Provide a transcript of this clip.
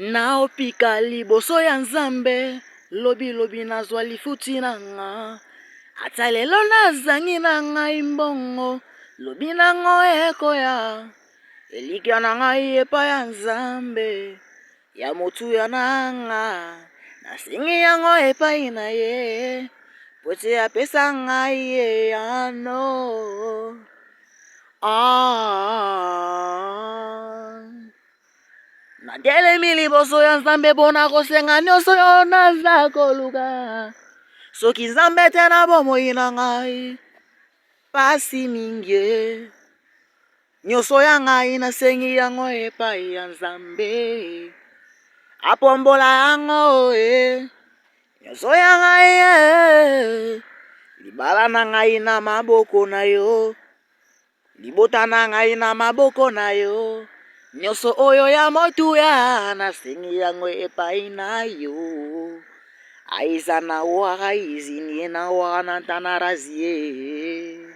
Naopika liboso ya Nzambe, lobi nazwa lifuti na nga. Ata lelo nazangi na ngai mbongo, lobi nango ekoya. Elikya na ngai epa ya Nzambe, ya motuya na nga. Nasingi yango epai na ye, pote apesa ngai ye ano. Natelemi liboso ya Nzambe bona kosenga nyonso yo naza koluka. Soki Nzambe te na bomoi na ngai, pasi mingi. Nyonso ya ngai nasengi yango epai ya Nzambe, apombola yango nyonso ya ngai libala na ngai na maboko na yo, libota na ngai na maboko na yo. Nyonso oyo ya motuya nasengi yango epai na yo. Aiza na wa izini na wa na tanarazie.